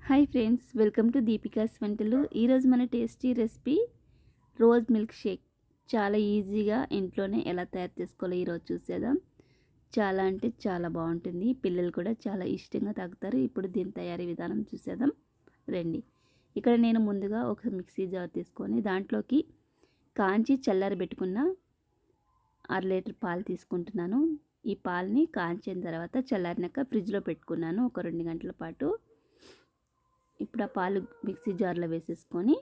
Hi friends, welcome to Deepika's వంటలు. ఈరోజు మన tasty recipe rose milk shake. చాలా ఈజీగా ఇంట్లోనే ఎలా తయారు చేసుకోవాలో ఈరోజు చూసేద్దాం. చాలా అంటే చాలా బాగుంటుంది, పిల్లలు కూడా చాలా ఇష్టంగా తాగుతారు. ఇప్పుడు దీని తయారీ విధానం చూసేద్దాం రండి. ఇక్కడ నేను ముందుగా ఒక మిక్సీ జార్ తీసుకొని దాంట్లోకి కాంచి చల్లారబెట్టుకున్న 1/2 లీటర్ పాలు తీసుకుంటున్నాను. ఈ పాలని కాంచిన తర్వాత చల్లారినాక ఫ్రిడ్జ్లో పెట్టుకున్నాను ఒక 2 గంటల పాటు. ఇప్పుడు ఆ పాలు మిక్సీ జార్లో వేసేసుకొని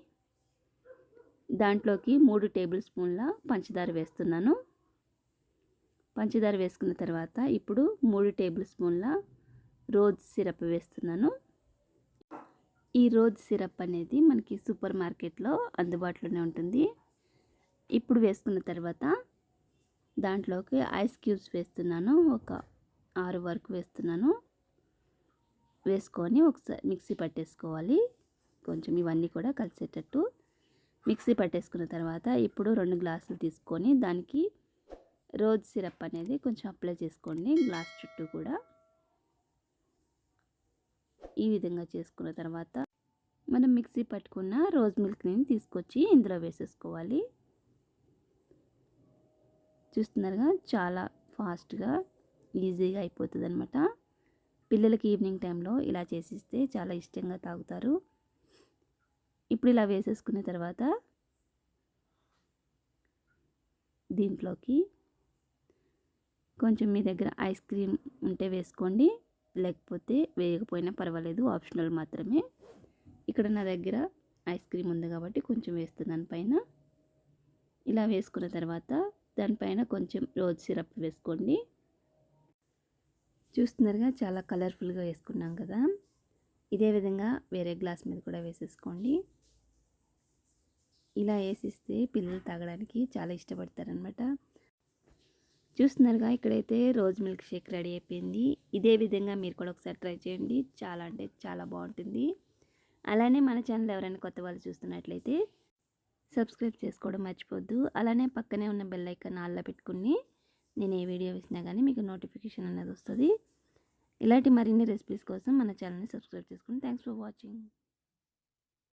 దాంట్లోకి 3 టేబుల్ స్పూన్ల పంచదార వేస్తున్నాను. పంచదార వేసుకున్న తర్వాత ఇప్పుడు 3 టేబుల్ స్పూన్ల రోజ్ సిరప్ వేస్తున్నాను. ఈ రోజ్ సిరప్ అనేది మనకి సూపర్ మార్కెట్లో అందుబాటులోనే ఉంటుంది. ఇప్పుడు వేసుకున్న తర్వాత దాంట్లోకి ఐస్ క్యూబ్స్ వేస్తున్నాను. ఒక 6 వరకు వేస్తున్నాను. వేసుకొని ఒకసారి మిక్సీ పట్టేసుకోవాలి. కొంచెం ఇవన్నీ కూడా కలిసేటట్టు మిక్సీ పట్టేసుకున్న తర్వాత ఇప్పుడు 2 గ్లాసులు తీసుకొని దానికి రోజ్ సిరప్ అనేది కొంచెం అప్లై చేసుకోండి గ్లాస్ చుట్టూ కూడా. ఈ విధంగా చేసుకున్న తర్వాత మనం మిక్సీ పట్టుకున్న రోజ్ మిల్క్ని తీసుకొచ్చి ఇందులో వేసేసుకోవాలి. చూస్తున్నారుగా, చాలా ఫాస్ట్గా ఈజీగా అయిపోతుంది అన్నమాట. పిల్లలకి ఈవినింగ్ టైంలో ఇలా చేసిస్తే చాలా ఇష్టంగా తాగుతారు. ఇప్పుడు ఇలా వేసేసుకున్న తర్వాత దీంట్లోకి కొంచెం మీ దగ్గర ఐస్ క్రీమ్ ఉంటే వేసుకోండి, లేకపోతే వేయకపోయినా పర్వాలేదు, ఆప్షనల్ మాత్రమే. ఇక్కడ నా దగ్గర ఐస్ క్రీమ్ ఉంది కాబట్టి కొంచెం వేస్తున్నాను పైన. ఇలా వేసుకున్న తర్వాత దానిపైన కొంచెం రోజ్ సిరప్ వేసుకోండి. చూస్తున్నారుగా, చాలా కలర్ఫుల్గా వేసుకున్నాం కదా. ఇదే విధంగా వేరే గ్లాస్ మీద కూడా వేసేసుకోండి. ఇలా వేసిస్తే పిల్లలు తాగడానికి చాలా ఇష్టపడతారనమాట. చూస్తున్నారుగా, ఇక్కడైతే రోజ్ మిల్క్ షేక్ రెడీ అయిపోయింది. ఇదే విధంగా మీరు కూడా ఒకసారి ట్రై చేయండి, చాలా అంటే చాలా బాగుంటుంది. అలానే మన ఛానల్ ఎవరైనా కొత్త వాళ్ళు చూస్తున్నట్లయితే సబ్స్క్రైబ్ చేసుకోవడం మర్చిపోద్దు. అలానే పక్కనే ఉన్న బెల్ ఐకాన్ ఆన్లో పెట్టుకుని నేను ఏ వీడియో వేసినా కానీ మీకు నోటిఫికేషన్ అనేది వస్తుంది. ఇలాంటి మరిన్ని రెసిపీస్ కోసం మన ఛానల్ని సబ్స్క్రైబ్ చేసుకోండి. Thanks for watching.